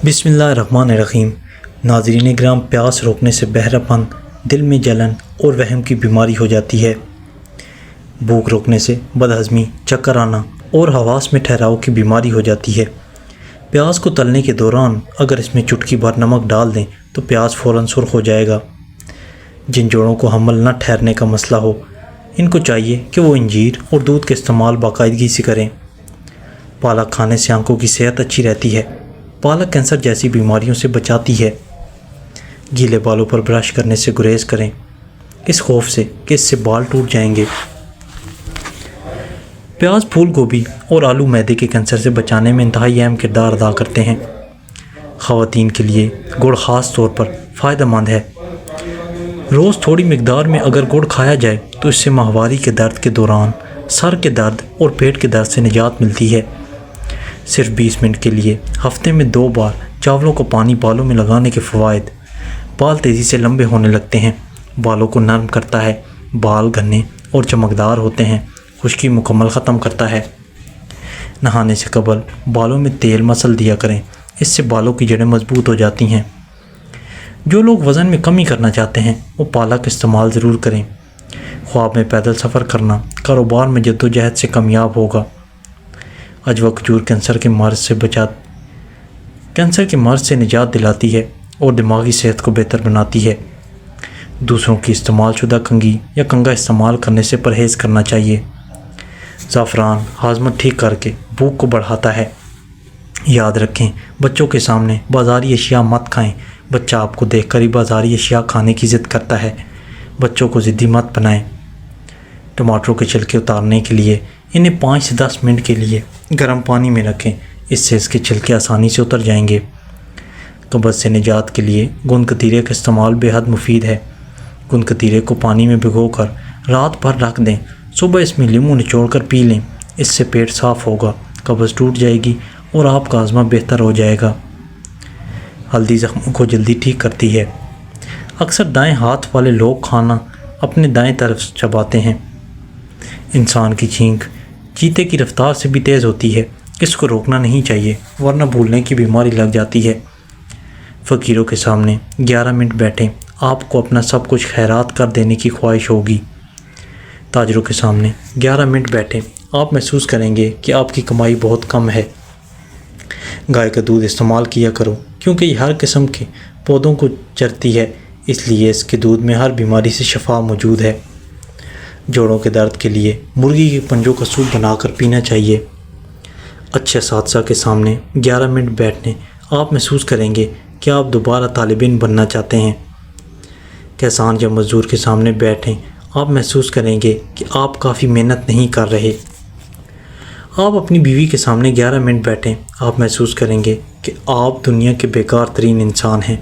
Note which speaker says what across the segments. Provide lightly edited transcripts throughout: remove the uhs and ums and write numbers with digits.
Speaker 1: بسم اللہ الرحمن الرحیم۔ ناظرین کرام، پیاس روکنے سے بہرا پن، دل میں جلن اور وہم کی بیماری ہو جاتی ہے۔ بھوک روکنے سے بدہضمی، چکر آنا اور حواس میں ٹھہراؤ کی بیماری ہو جاتی ہے۔ پیاز کو تلنے کے دوران اگر اس میں چٹکی بھر نمک ڈال دیں تو پیاز فوراً سرخ ہو جائے گا۔ جن جوڑوں کو حمل نہ ٹھہرنے کا مسئلہ ہو، ان کو چاہیے کہ وہ انجیر اور دودھ کا استعمال باقاعدگی سے کریں۔ پالک کھانے سے آنکھوں کی صحت اچھی رہتی ہے۔ پالک کینسر جیسی بیماریوں سے بچاتی ہے۔ گیلے بالوں پر برش کرنے سے گریز کریں، اس خوف سے کہ اس سے بال ٹوٹ جائیں گے۔ پیاز، پھول گوبھی اور آلو معدے کے کینسر سے بچانے میں انتہائی اہم کردار ادا کرتے ہیں۔ خواتین کے لیے گڑ خاص طور پر فائدہ مند ہے۔ روز تھوڑی مقدار میں اگر گڑ کھایا جائے تو اس سے ماہواری کے درد کے دوران سر کے درد اور پیٹ کے درد سے نجات ملتی ہے۔ صرف 20 منٹ کے لیے ہفتے میں 2 بار چاولوں کو پانی بالوں میں لگانے کے فوائد: بال تیزی سے لمبے ہونے لگتے ہیں، بالوں کو نرم کرتا ہے، بال گھنے اور چمکدار ہوتے ہیں، خشکی مکمل ختم کرتا ہے۔ نہانے سے قبل بالوں میں تیل مسل دیا کریں، اس سے بالوں کی جڑیں مضبوط ہو جاتی ہیں۔ جو لوگ وزن میں کمی کرنا چاہتے ہیں وہ پالک استعمال ضرور کریں۔ خواب میں پیدل سفر کرنا کاروبار میں جدوجہد سے کامیاب ہوگا۔ عجوہ کھجور کینسر کے مرض سے نجات دلاتی ہے اور دماغی صحت کو بہتر بناتی ہے۔ دوسروں کی استعمال شدہ کنگھی یا کنگا استعمال کرنے سے پرہیز کرنا چاہیے۔ زعفران ہاضمہ ٹھیک کر کے بھوک کو بڑھاتا ہے۔ یاد رکھیں، بچوں کے سامنے بازاری اشیاء مت کھائیں۔ بچہ آپ کو دیکھ کر ہی بازاری اشیاء کھانے کی ضد کرتا ہے۔ بچوں کو ضدی مت بنائیں۔ ٹماٹروں کے چھلکے اتارنے کے لیے انہیں 5 سے 10 منٹ کے لیے گرم پانی میں رکھیں، اس سے اس کے چھلکے آسانی سے اتر جائیں گے۔ قبض سے نجات کے لیے گوند کتیرے کا استعمال بے حد مفید ہے۔ گوند کتیرے کو پانی میں بھگو کر رات بھر رکھ دیں، صبح اس میں لیموں نچوڑ کر پی لیں، اس سے پیٹ صاف ہوگا، قبض ٹوٹ جائے گی اور آپ کا ہاضمہ بہتر ہو جائے گا۔ ہلدی زخموں کو جلدی ٹھیک کرتی ہے۔ اکثر دائیں ہاتھ والے لوگ کھانا اپنے دائیں طرف چباتے ہیں۔ انسان کی چھینک چیتے کی رفتار سے بھی تیز ہوتی ہے، اس کو روکنا نہیں چاہیے ورنہ بھولنے کی بیماری لگ جاتی ہے۔ فقیروں کے سامنے 11 منٹ بیٹھیں، آپ کو اپنا سب کچھ خیرات کر دینے کی خواہش ہوگی۔ تاجروں کے سامنے 11 منٹ بیٹھیں، آپ محسوس کریں گے کہ آپ کی کمائی بہت کم ہے۔ گائے کا دودھ استعمال کیا کرو کیونکہ یہ ہر قسم کے پودوں کو چرتی ہے، اس لیے اس کے دودھ میں ہر بیماری سے شفا موجود ہے۔ جوڑوں کے درد کے لیے مرغی کے پنجوں کا سوپ بنا کر پینا چاہیے۔ اچھے اساتذہ کے سامنے 11 منٹ بیٹھنے، آپ محسوس کریں گے کہ آپ دوبارہ طالب علم بننا چاہتے ہیں۔ کسان یا مزدور کے سامنے بیٹھیں، آپ محسوس کریں گے کہ آپ کافی محنت نہیں کر رہے۔ آپ اپنی بیوی کے سامنے 11 منٹ بیٹھیں، آپ محسوس کریں گے کہ آپ دنیا کے بیکار ترین انسان ہیں۔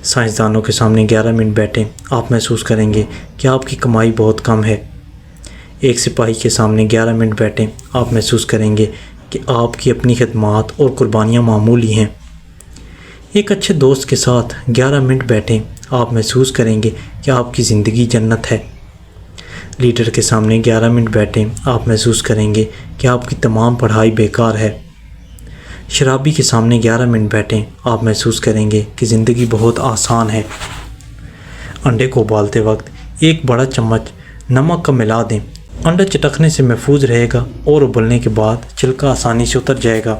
Speaker 1: سائنسدانوں کے سامنے 11 منٹ بیٹھیں، آپ محسوس کریں گے کہ آپ کی کمائی بہت کم ہے۔ ایک سپاہی کے سامنے 11 منٹ بیٹھیں، آپ محسوس کریں گے کہ آپ کی اپنی خدمات اور قربانیاں معمولی ہیں۔ ایک اچھے دوست کے ساتھ 11 منٹ بیٹھیں، آپ محسوس کریں گے کہ آپ کی زندگی جنت ہے۔ لیڈر کے سامنے 11 منٹ بیٹھیں، آپ محسوس کریں گے کہ آپ کی تمام پڑھائی بیکار ہے۔ شرابی کے سامنے 11 منٹ بیٹھیں، آپ محسوس کریں گے کہ زندگی بہت آسان ہے۔ انڈے کو ابالتے وقت 1 بڑا چمچ نمک کا ملا دیں، انڈا چٹکنے سے محفوظ رہے گا اور ابلنے کے بعد چھلکا آسانی سے اتر جائے گا۔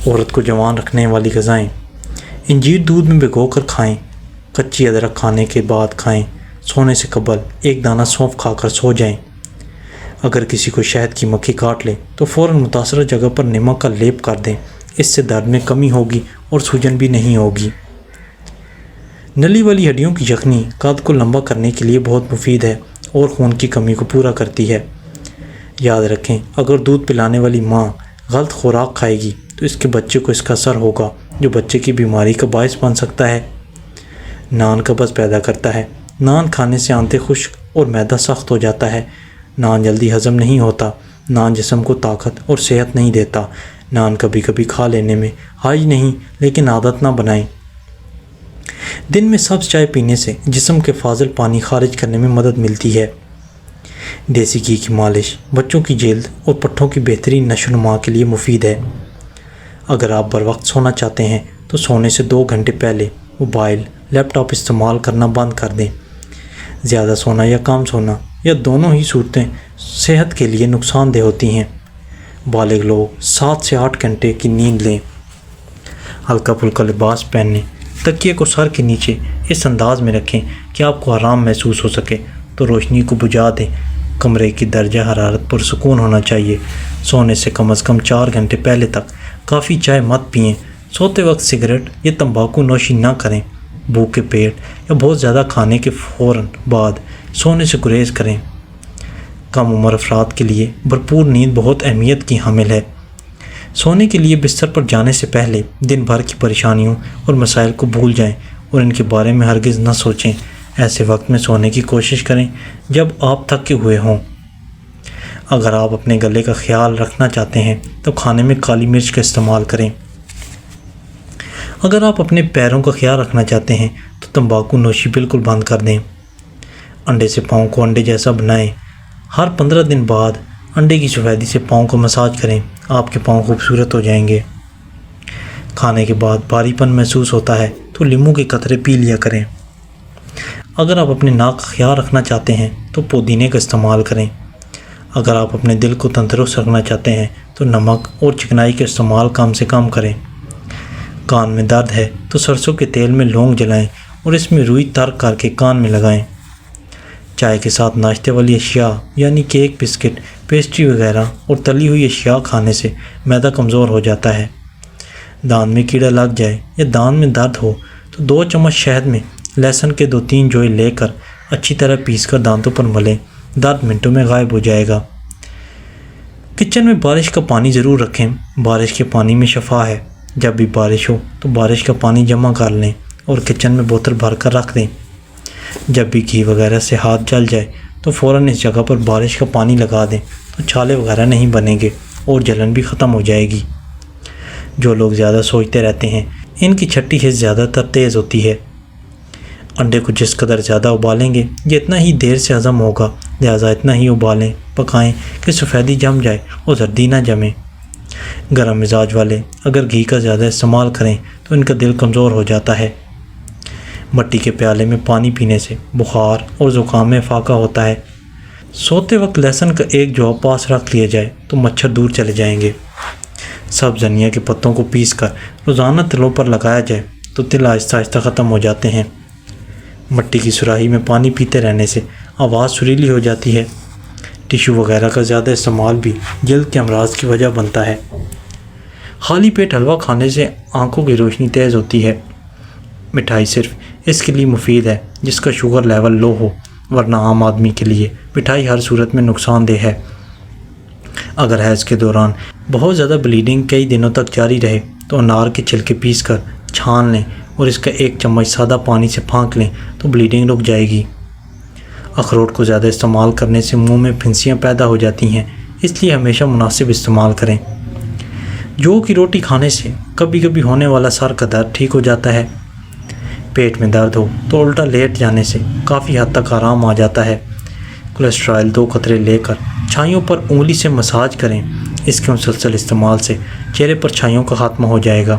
Speaker 1: عورت کو جوان رکھنے والی غذائیں: انجیر دودھ میں بھگو کر کھائیں، کچی ادرک کھانے کے بعد کھائیں، سونے سے قبل 1 دانہ سونف کھا کر سو جائیں۔ اگر کسی کو شہد کی مکھی کاٹ لے تو فوراً متاثرہ جگہ پر نمک کا لیپ کر دیں، اس سے درد میں کمی ہوگی اور سوجن بھی نہیں ہوگی۔ نلی والی ہڈیوں کی یخنی قد کو لمبا کرنے کے لیے بہت مفید ہے اور خون کی کمی کو پورا کرتی ہے۔ یاد رکھیں، اگر دودھ پلانے والی ماں غلط خوراک کھائے گی تو اس کے بچے کو اس کا اثر ہوگا، جو بچے کی بیماری کا باعث بن سکتا ہے۔ نان قبض پیدا کرتا ہے۔ نان کھانے سے آنتیں خشک اور معدہ سخت ہو جاتا ہے۔ نان جلدی ہضم نہیں ہوتا۔ نان جسم کو طاقت اور صحت نہیں دیتا۔ نان کبھی کبھی کھا لینے میں حرج نہیں، لیکن عادت نہ بنائیں۔ دن میں سبز چائے پینے سے جسم کے فاضل پانی خارج کرنے میں مدد ملتی ہے۔ دیسی گھی کی مالش بچوں کی جلد اور پٹھوں کی بہترین نشو و نما کے لیے مفید ہے۔ اگر آپ بر وقت سونا چاہتے ہیں تو سونے سے 2 گھنٹے پہلے موبائل لیپ ٹاپ استعمال کرنا بند کر دیں۔ زیادہ سونا یا کم سونا یا دونوں ہی صورتیں صحت کے لیے نقصان دہ ہوتی ہیں۔ بالغ لوگ 7 سے 8 گھنٹے کی نیند لیں۔ ہلکا پھلکا لباس پہنیں، تکیے کو سر کے نیچے اس انداز میں رکھیں کہ آپ کو آرام محسوس ہو سکے تو روشنی کو بجھا دیں۔ کمرے کی درجہ حرارت پرسکون ہونا چاہیے۔ سونے سے کم از کم 4 گھنٹے پہلے تک کافی چائے مت پئیں۔ سوتے وقت سگریٹ یا تمباکو نوشی نہ کریں۔ بھوکے پیٹ یا بہت زیادہ کھانے کے فوراً بعد سونے سے گریز کریں۔ کم عمر افراد کے لیے بھرپور نیند بہت اہمیت کی حامل ہے۔ سونے کے لیے بستر پر جانے سے پہلے دن بھر کی پریشانیوں اور مسائل کو بھول جائیں اور ان کے بارے میں ہرگز نہ سوچیں۔ ایسے وقت میں سونے کی کوشش کریں جب آپ تھکے ہوئے ہوں۔ اگر آپ اپنے گلے کا خیال رکھنا چاہتے ہیں تو کھانے میں کالی مرچ کا استعمال کریں۔ اگر آپ اپنے پیروں کا خیال رکھنا چاہتے ہیں تو تمباکو نوشی بالکل بند کر دیں۔ انڈے سے پاؤں کو انڈے جیسا بنائیں۔ ہر 15 دن بعد انڈے کی سفیدی سے پاؤں کو مساج کریں، آپ کے پاؤں خوبصورت ہو جائیں گے۔ کھانے کے بعد بھاری پن محسوس ہوتا ہے تو لیموں کے قطرے پی لیا کریں۔ اگر آپ اپنے ناک کا خیال رکھنا چاہتے ہیں تو پودینے کا استعمال کریں۔ اگر آپ اپنے دل کو تندرست رکھنا چاہتے ہیں تو نمک اور چکنائی کا استعمال کم سے کم کریں۔ کان میں درد ہے تو سرسوں کے تیل میں لونگ جلائیں اور اس میں روئی تر کر کے کان میں لگائیں۔ چائے کے ساتھ ناشتے والی اشیاء یعنی کیک، بسکٹ، پیسٹری وغیرہ اور تلی ہوئی اشیاء کھانے سے معدہ کمزور ہو جاتا ہے۔ دانت میں کیڑا لگ جائے یا دانت میں درد ہو تو 2 چمچ شہد میں لہسن کے 2-3 جوئے لے کر اچھی طرح پیس کر دانتوں پر ملیں، درد منٹوں میں غائب ہو جائے گا۔ کچن میں بارش کا پانی ضرور رکھیں۔ بارش کے پانی میں شفا ہے۔ جب بھی بارش ہو تو بارش کا پانی جمع کر لیں اور کچن میں بوتل بھر کر رکھ دیں۔ جب بھی گھی وغیرہ سے ہاتھ جل جائے تو فوراً اس جگہ پر بارش کا پانی لگا دیں تو چھالے وغیرہ نہیں بنیں گے اور جلن بھی ختم ہو جائے گی۔ جو لوگ زیادہ سوچتے رہتے ہیں ان کی چھٹی حص زیادہ تر تیز ہوتی ہے۔ انڈے کو جس قدر زیادہ ابالیں گے یہ اتنا ہی دیر سے ہضم ہوگا، لہٰذا اتنا ہی ابالیں پکائیں کہ سفیدی جم جائے اور زردی نہ جمے۔ گرم مزاج والے اگر گھی کا زیادہ استعمال کریں تو ان کا دل کمزور ہو جاتا ہے۔ مٹی کے پیالے میں پانی پینے سے بخار اور زکام میں افاقہ ہوتا ہے۔ سوتے وقت لہسن کا ایک جو پاس رکھ لیا جائے تو مچھر دور چلے جائیں گے۔ سبز دھنیا کے پتوں کو پیس کر روزانہ تلوں پر لگایا جائے تو تل آہستہ آہستہ ختم ہو جاتے ہیں۔ مٹی کی سراہی میں پانی پیتے رہنے سے آواز سریلی ہو جاتی ہے۔ ٹیشو وغیرہ کا زیادہ استعمال بھی جلد کے امراض کی وجہ بنتا ہے۔ خالی پیٹ حلوہ کھانے سے آنکھوں کی روشنی تیز ہوتی ہے۔ مٹھائی صرف اس کے لیے مفید ہے جس کا شوگر لیول لو ہو، ورنہ عام آدمی کے لیے مٹھائی ہر صورت میں نقصان دہ ہے۔ اگر حیض کے دوران بہت زیادہ بلیڈنگ کئی دنوں تک جاری رہے تو انار کے چھلکے پیس کر چھان لیں اور اس کا 1 چمچ سادہ پانی سے پھانک لیں تو بلیڈنگ رک جائے گی۔ اخروٹ کو زیادہ استعمال کرنے سے منہ میں پھنسیاں پیدا ہو جاتی ہیں، اس لیے ہمیشہ مناسب استعمال کریں۔ جو کی روٹی کھانے سے کبھی کبھی ہونے والا سر کا درد ٹھیک ہو جاتا ہے۔ پیٹ میں درد ہو تو الٹا لیٹ جانے سے کافی حد تک آرام آ جاتا ہے۔ کولیسٹرول 2 قطرے لے کر چھائیوں پر انگلی سے مساج کریں، اس کے مسلسل استعمال سے چہرے پر چھائیوں کا خاتمہ ہو جائے گا۔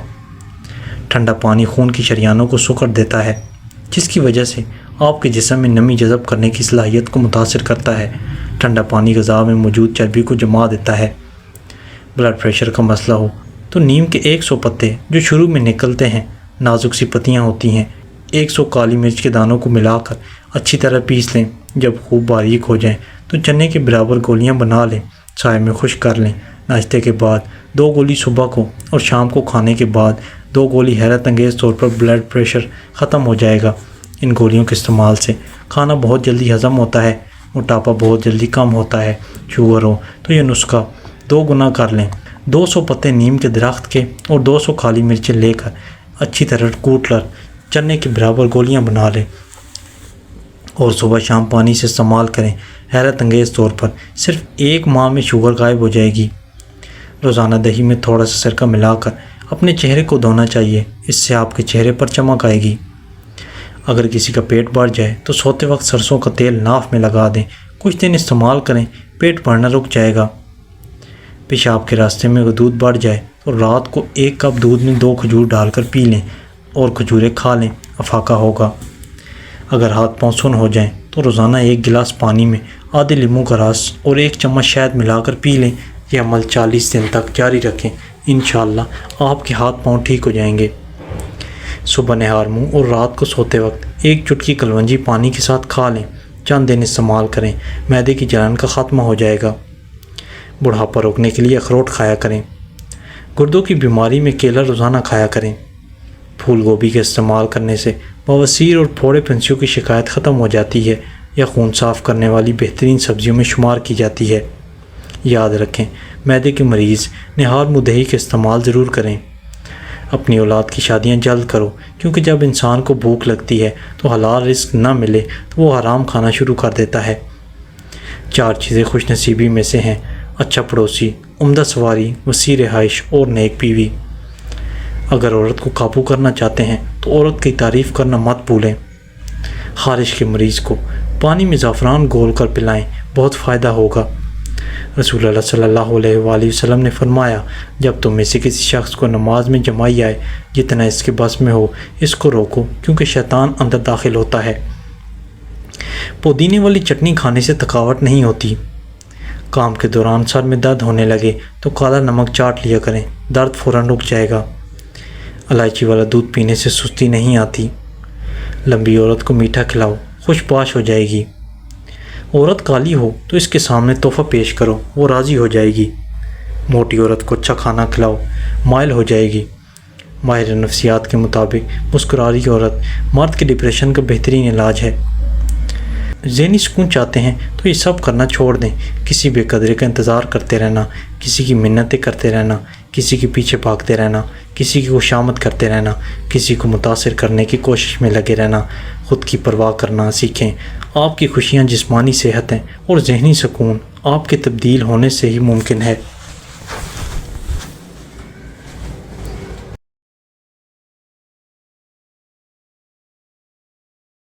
Speaker 1: ٹھنڈا پانی خون کی شریانوں کو سکڑ دیتا ہے، جس کی وجہ سے آپ کے جسم میں نمی جذب کرنے کی صلاحیت کو متاثر کرتا ہے۔ ٹھنڈا پانی غذا میں موجود چربی کو جما دیتا ہے۔ بلڈ پریشر کا مسئلہ ہو تو نیم کے 100 پتے جو شروع میں نکلتے ہیں، نازک سی پتیاں ہوتی ہیں، 100 کالی مرچ کے دانوں کو ملا کر اچھی طرح پیس لیں۔ جب خوب باریک ہو جائیں تو چنے کے برابر گولیاں بنا لیں، سائے میں خشک کر لیں۔ ناشتے کے بعد 2 گولی صبح کو اور شام کو کھانے کے بعد 2 گولی حیرت انگیز طور پر بلڈ پریشر ختم ہو جائے گا۔ ان گولیوں کے استعمال سے کھانا بہت جلدی ہضم ہوتا ہے، موٹاپا بہت جلدی کم ہوتا ہے۔ شوگر ہو تو یہ نسخہ 2 گنا کر لیں۔ 200 پتے نیم کے درخت کے اور 200 کالی مرچیں لے کر اچھی طرح کوٹ کر چنے کے برابر گولیاں بنا لیں اور صبح شام پانی سے استعمال کریں۔ حیرت انگیز طور پر صرف 1 ماہ میں شوگر غائب ہو جائے گی۔ روزانہ دہی میں تھوڑا سا سرکہ ملا کر اپنے چہرے کو دھونا چاہیے، اس سے آپ کے چہرے پر چمک آئے گی۔ اگر کسی کا پیٹ بڑھ جائے تو سوتے وقت سرسوں کا تیل ناف میں لگا دیں، کچھ دن استعمال کریں، پیٹ بھرنا رک جائے گا۔ پیشاب کے راستے میں دودھ بڑھ جائے تو رات کو 1 کپ دودھ میں 2 کھجور ڈال کر پی لیں اور کھجوریں کھا لیں، افاقہ ہوگا۔ اگر ہاتھ پاؤں سن ہو جائیں تو روزانہ 1 گلاس پانی میں آدھے لیموں کا رس اور 1 چمچ شہد ملا کر پی لیں۔ یہ عمل 40 دن تک جاری رکھیں، انشاءاللہ آپ کے ہاتھ پاؤں ٹھیک ہو جائیں گے۔ صبح نہار منہ اور رات کو سوتے وقت 1 چٹکی کلونجی پانی کے ساتھ کھا لیں، چند دن استعمال کریں، معدے کی جلن کا خاتمہ ہو جائے گا۔ بڑھاپا روکنے کے لیے اخروٹ کھایا کریں۔ گردوں کی بیماری میں کیلا روزانہ کھایا کریں۔ پھول گوبھی کے استعمال کرنے سے بواسیر اور پھوڑے پھنسیوں کی شکایت ختم ہو جاتی ہے، یا خون صاف کرنے والی بہترین سبزیوں میں شمار کی جاتی ہے۔ یاد رکھیں، معدے کے مریض نہار منہ دہی کا استعمال ضرور کریں۔ اپنی اولاد کی شادیاں جلد کرو، کیونکہ جب انسان کو بھوک لگتی ہے تو حلال رزق نہ ملے تو وہ حرام کھانا شروع کر دیتا ہے۔ 4 چیزیں خوش نصیبی میں سے ہیں: اچھا پڑوسی، عمدہ سواری، وسیع رہائش اور نیک بیوی۔ اگر عورت کو قابو کرنا چاہتے ہیں تو عورت کی تعریف کرنا مت بھولیں۔ خارش کے مریض کو پانی میں زعفران گھول کر پلائیں، بہت فائدہ ہوگا۔ رسول اللہ صلی اللہ علیہ وآلہ وسلم نے فرمایا، جب تم میں سے کسی شخص کو نماز میں جمائی آئے، جتنا اس کے بس میں ہو اس کو روکو، کیونکہ شیطان اندر داخل ہوتا ہے۔ پودینے والی چٹنی کھانے سے تھکاوٹ نہیں ہوتی۔ کام کے دوران سر میں درد ہونے لگے تو کالا نمک چاٹ لیا کریں، درد فوراً رک جائے گا۔ الائچی والا دودھ پینے سے سستی نہیں آتی۔ لمبی عورت کو میٹھا کھلاؤ، خوش پاش ہو جائے گی۔ عورت کالی ہو تو اس کے سامنے تحفہ پیش کرو، وہ راضی ہو جائے گی۔ موٹی عورت کو اچھا کھانا کھلاؤ، مائل ہو جائے گی۔ ماہر نفسیات کے مطابق مسکرا رہی عورت مرد کے ڈپریشن کا بہترین علاج ہے۔ ذہنی سکون چاہتے ہیں تو یہ سب کرنا چھوڑ دیں۔ کسی بے قدرے کا انتظار کرتے رہنا، کسی کی منتیں کرتے رہنا، کسی کے پیچھے بھاگتے رہنا، کسی کی خوشامد کرتے رہنا، کسی کو متاثر کرنے کی کوشش میں لگے رہنا، خود کی پرواہ کرنا سیکھیں۔ آپ کی خوشیاں جسمانی صحت ہیں اور ذہنی سکون آپ کے تبدیل ہونے سے ہی ممکن ہے۔